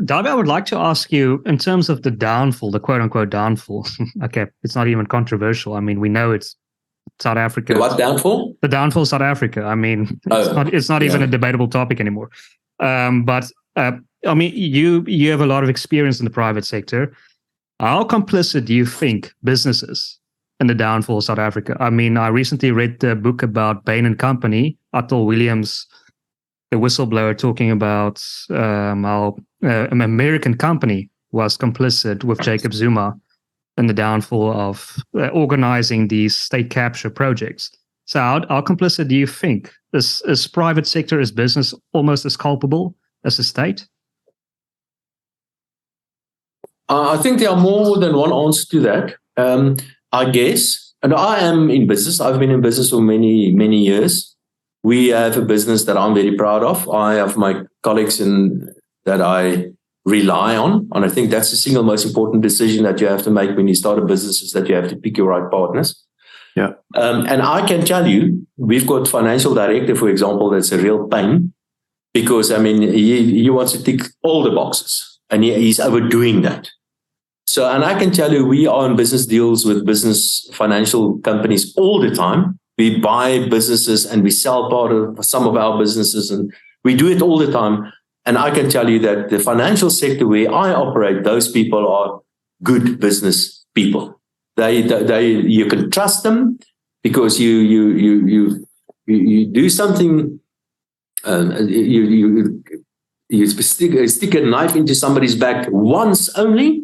Dawie, I would like to ask you, in terms of the downfall, the quote-unquote downfall. Okay, it's not even controversial. I mean, we know it's South Africa. The what downfall? The downfall of South Africa. I mean, it's not even a debatable topic anymore. But I mean, you have a lot of experience in the private sector. How complicit do you think businesses in the downfall of South Africa? I mean, I recently read the book about Bain and Company, Atul Williams, the whistleblower, talking about how an American company was complicit with Jacob Zuma in the downfall of organizing these state capture projects. So how complicit do you think? Is private sector, is business almost as culpable as the state? I think there are more than one answer to that. I guess, and I am in business. I've been in business for many, many years. We have a business that I'm very proud of. I have my colleagues that I rely on. And I think that's the single most important decision that you have to make when you start a business, is that you have to pick your right partners. Yeah. And I can tell you, we've got financial director, for example, that's a real pain, because, I mean, he wants to tick all the boxes, and he's overdoing that. So, and I can tell you, we are in business deals with business financial companies all the time. We buy businesses and we sell part of some of our businesses, and we do it all the time. And I can tell you that the financial sector where I operate, those people are good business people. They you can trust them, because you do something. You stick a knife into somebody's back once only,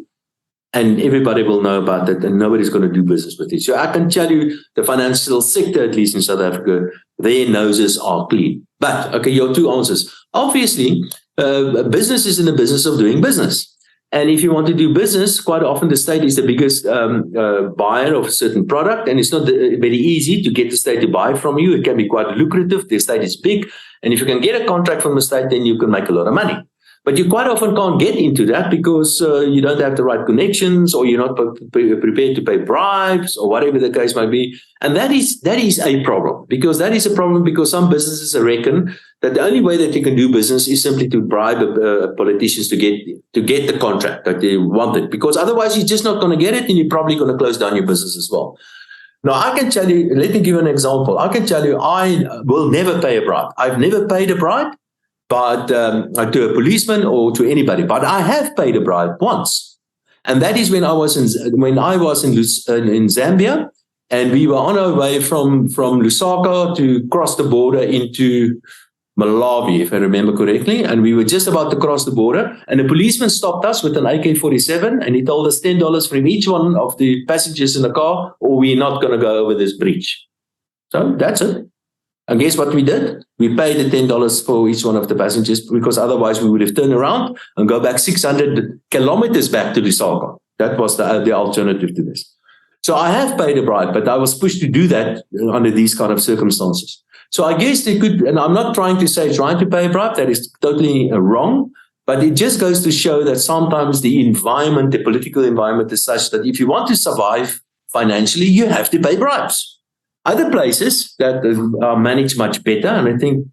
and everybody will know about that, and nobody's going to do business with it. So I can tell you, the financial sector, at least in South Africa, their noses are clean. But, okay, your two answers. Obviously, business is in the business of doing business. And if you want to do business, quite often the state is the biggest buyer of a certain product, and it's not very easy to get the state to buy from you. It can be quite lucrative. The state is big, and if you can get a contract from the state, then you can make a lot of money. But you quite often can't get into that because you don't have the right connections, or you're not prepared to pay bribes, or whatever the case might be. And that is a problem, because some businesses reckon that the only way that you can do business is simply to bribe politicians to get the contract that they wanted, because otherwise you're just not going to get it, and you're probably going to close down your business as well. Now, I can tell you, let me give you an example. I can tell you, I will never pay a bribe. I've never paid a bribe, but to a policeman or to anybody. But I have paid a bribe once, and that is when I was in Zambia, and we were on our way from Lusaka to cross the border into Malawi, if I remember correctly, and we were just about to cross the border, and a policeman stopped us with an AK-47, and he told us $10 from each one of the passengers in the car, or we're not going to go over this bridge. So that's it. And guess what we did? We paid the $10 for each one of the passengers, because otherwise we would have turned around and go back 600 kilometers back to Lusaka. That was the alternative to this. So I have paid a bribe, but I was pushed to do that under these kind of circumstances. So I guess they could, and I'm not trying to say trying to pay a bribe, that is totally wrong, but it just goes to show that sometimes the environment, the political environment is such that if you want to survive financially, you have to pay bribes. Other places that are managed much better, and I think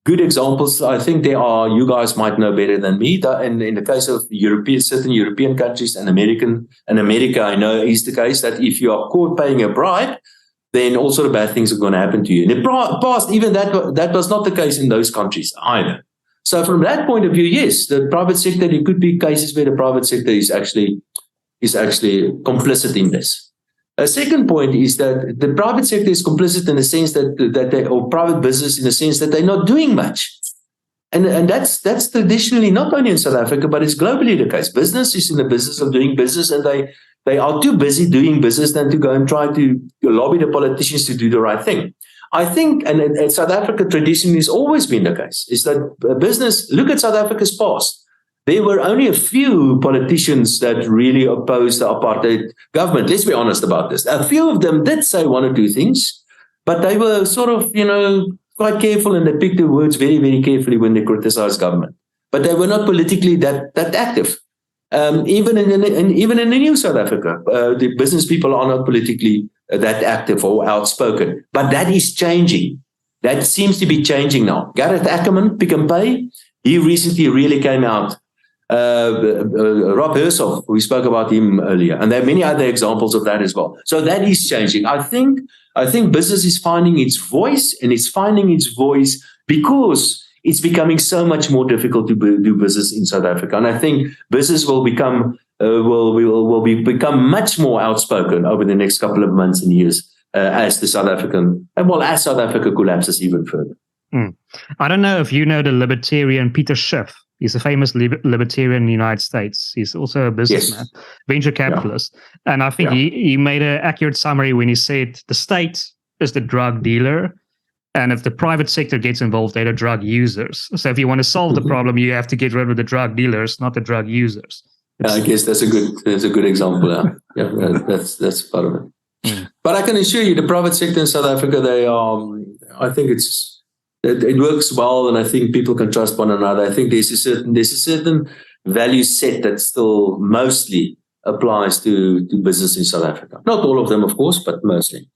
good examples, I think there are, you guys might know better than me, that in the case of certain European countries and America, I know is the case that if you are caught paying a bribe, then all sort of bad things are going to happen to you. In the past, even that was not the case in those countries either. So from that point of view, yes, the private sector, there could be cases where the private sector is actually complicit in this. A second point is that the private sector is complicit in the sense that they, or private business in the sense that they're not doing much. And that's traditionally not only in South Africa, but it's globally the case. Business is in the business of doing business, and they are too busy doing business than to go and try to lobby the politicians to do the right thing. I think, and South Africa traditionally has always been the case, is that business, look at South Africa's past. There were only a few politicians that really opposed the apartheid government. Let's be honest about this. A few of them did say one or two things, but they were sort of, quite careful, and they picked their words very, very carefully when they criticized government. But they were not politically that active. Even in the new South Africa, the business people are not politically that active or outspoken. But that is changing. That seems to be changing now. Gareth Ackerman, Pick n Pay, he recently really came out Rob Hersov, we spoke about him earlier, and there are many other examples of that as well. So that is changing. I think business is finding its voice, and it's finding its voice because it's becoming so much more difficult to do business in South Africa. And I think business will become become much more outspoken over the next couple of months and years as South Africa collapses even further. I don't know if you know the libertarian Peter Schiff. He's a famous libertarian in the United States. He's also a businessman, venture capitalist. Yeah. And I think he made an accurate summary when he said the state is the drug dealer. And if the private sector gets involved, they're the drug users. So if you want to solve the problem, you have to get rid of the drug dealers, not the drug users. I guess that's a good example. Yeah, that's part of it. But I can assure you, the private sector in South Africa, I think it works well, and I think people can trust one another. I think there's a certain value set that still mostly applies to business in South Africa. Not all of them, of course, but mostly.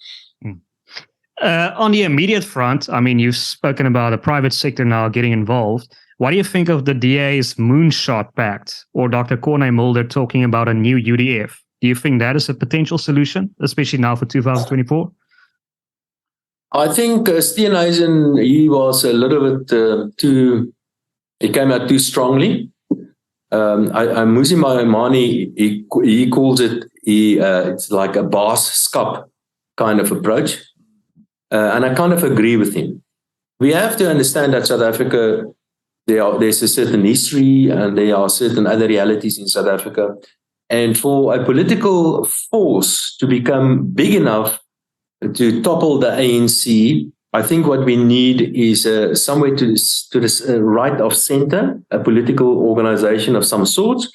On the immediate front, I mean, you've spoken about the private sector now getting involved. What do you think of the DA's Moonshot Pact or Dr. Corné Mulder talking about a new UDF? Do you think that is a potential solution, especially now for 2024? I think Steenhuisen, he was a little bit he came out too strongly. Musi Maimane, he calls it, it's like a Baas-skap kind of approach. And I kind of agree with him. We have to understand that South Africa, there's a certain history and there are certain other realities in South Africa. And for a political force to become big enough to topple the ANC, I think what we need is somewhere to the right of center, a political organization of some sort,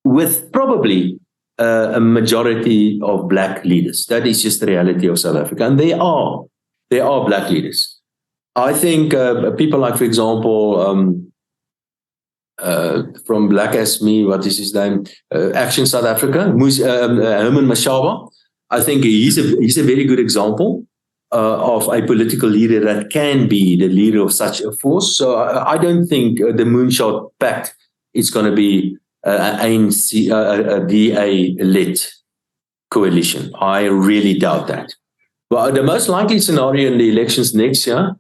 with probably a majority of black leaders. That is just the reality of South Africa. And there are black leaders. I think people like, for example, from Black as Me, what is his name? Action South Africa, Herman Mashaba. I think he's a very good example of a political leader that can be the leader of such a force. So I don't think the Moonshot Pact is going to be a DA-led coalition. I really doubt that. Well, the most likely scenario in the elections next year,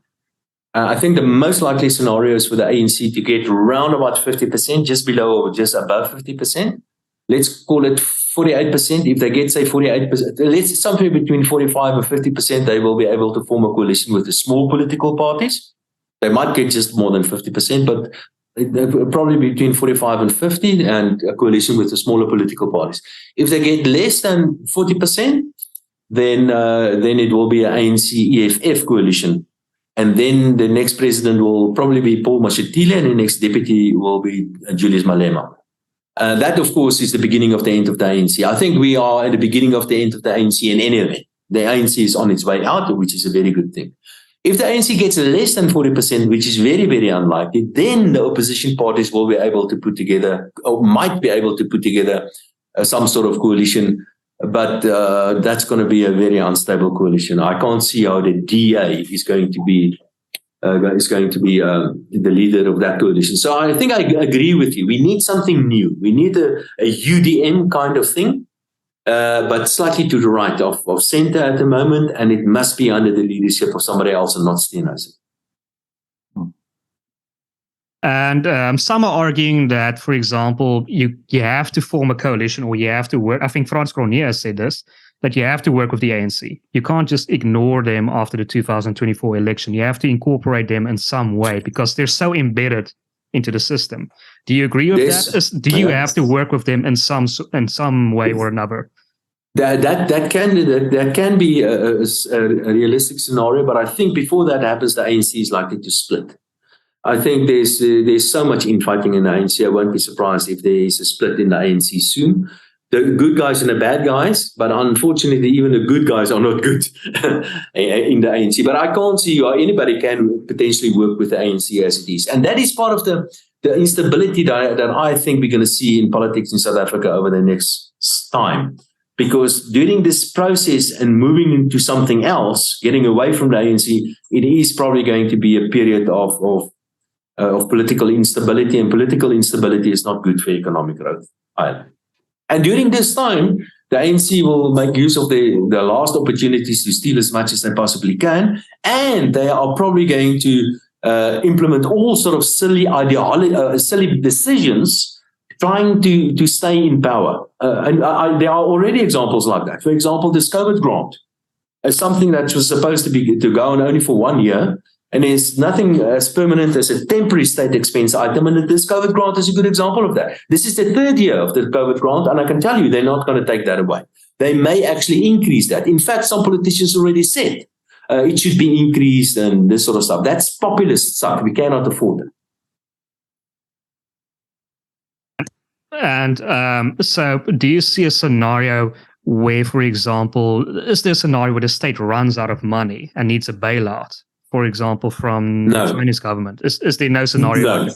I think the most likely scenario is for the ANC to get around about 50%, just below or just above 50%. Let's call it 48%. If they get, say, 48%, let's somewhere between 45 and 50%, they will be able to form a coalition with the small political parties. They might get just more than 50%, but probably between 45 and 50, and a coalition with the smaller political parties. If they get less than 40%, then it will be an ANC-EFF coalition. And then the next president will probably be Paul Mashatile, and the next deputy will be Julius Malema. That, of course, is the beginning of the end of the ANC. I think we are at the beginning of the end of the ANC in any event. The ANC is on its way out, which is a very good thing. If the ANC gets less than 40%, which is very, very unlikely, then the opposition parties will be able to put together, or might be able to put together, some sort of coalition. But that's going to be a very unstable coalition. I can't see how the DA is going to be the leader of that coalition. So I think I agree with you. We need something new. We need a UDM kind of thing, but slightly to the right of center at the moment, and it must be under the leadership of somebody else and not Steenhuisen. And some are arguing that, for example, you have to form a coalition, or you have to work. I think Frans Cronje said this, that you have to work with the ANC. You can't just ignore them after the 2024 election. You have to incorporate them in some way because they're so embedded into the system. Do you agree with that? Do you have to work with them in some way or another? That can be a realistic scenario, but I think before that happens, the ANC is likely to split. I think there's so much infighting in the ANC. I won't be surprised if there is a split in the ANC soon. The good guys and the bad guys, but unfortunately, even the good guys are not good in the ANC. But I can't see how anybody can potentially work with the ANC as it is. And that is part of the instability that I think we're going to see in politics in South Africa over the next time. Because during this process and moving into something else, getting away from the ANC, it is probably going to be a period of of political instability, and political instability is not good for economic growth either. And during this time, the ANC will make use of the last opportunities to steal as much as they possibly can, and they are probably going to implement all sort of silly silly decisions, trying to stay in power. And there are already examples like that. For example, this COVID grant is something that was supposed to go on only for 1 year, and there's nothing as permanent as a temporary state expense item, and this COVID grant is a good example of that. This is the 3rd year of the COVID grant, and I can tell you they're not going to take that away. They may actually increase that. In fact, some politicians already said it should be increased and this sort of stuff. That's populist stuff. We cannot afford it. And so do you see a scenario where, for example, is there a scenario where the state runs out of money and needs a bailout, for example, from the Chinese government? Is there no scenario?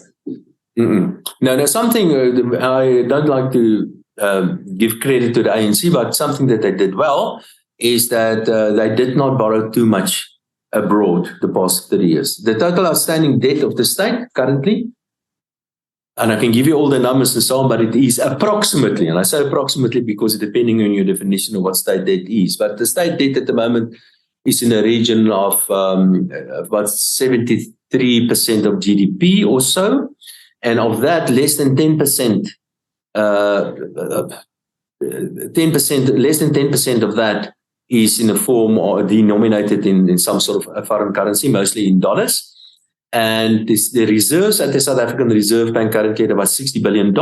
No, something I don't like to give credit to the ANC, but something that they did well is that they did not borrow too much abroad the past 30 years. The total outstanding debt of the state currently, and I can give you all the numbers and so on, but it is approximately, and I say approximately because depending on your definition of what state debt is, but the state debt at the moment is in a region of about 73% of GDP or so, and of that, less than 10%, less than 10% of that is in a form or denominated in some sort of a foreign currency, mostly in dollars. And the reserves at the South African Reserve Bank currently at about $60 billion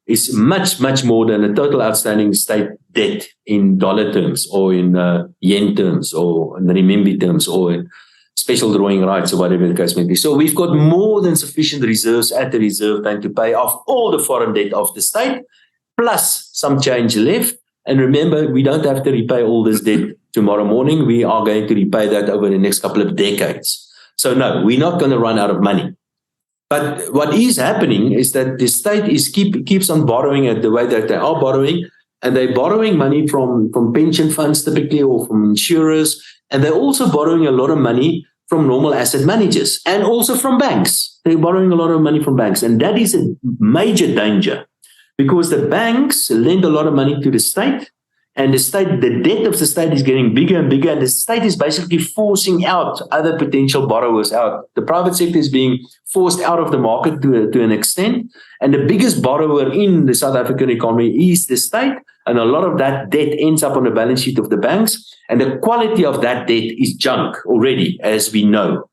is much, much more than the total outstanding state debt in dollar terms or in yen terms or in renminbi terms or in special drawing rights or whatever the case may be. So we've got more than sufficient reserves at the Reserve Bank to pay off all the foreign debt of the state, plus some change left. And remember, we don't have to repay all this debt tomorrow morning. We are going to repay that over the next couple of decades. So no, we're not going to run out of money. But what is happening is that the state keeps on borrowing at the way that they are borrowing, and they're borrowing money from pension funds typically or from insurers, and they're also borrowing a lot of money from normal asset managers and also from banks. They're borrowing a lot of money from banks, and that is a major danger because the banks lend a lot of money to the state, and the debt of the state is getting bigger and bigger, and the state is basically forcing out other potential borrowers out. The private sector is being forced out of the market to an extent, and the biggest borrower in the South African economy is the state, and a lot of that debt ends up on the balance sheet of the banks, and the quality of that debt is junk already, as we know.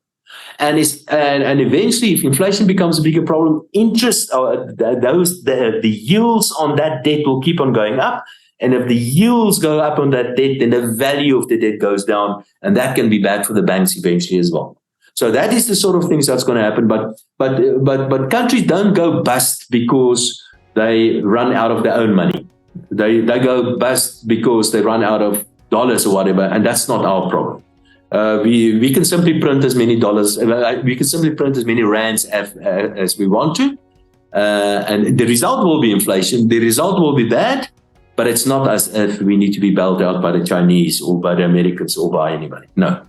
And eventually, if inflation becomes a bigger problem, interest, the yields on that debt will keep on going up. And if the yields go up on that debt, then the value of the debt goes down, and that can be bad for the banks eventually as well. So that is the sort of things that's going to happen. But countries don't go bust because they run out of their own money. They go bust because they run out of dollars or whatever, and that's not our problem. We can simply print as many dollars. We can simply print as many rands as we want to, and the result will be inflation. The result will be bad. But it's not as if we need to be bailed out by the Chinese or by the Americans or by anybody. No.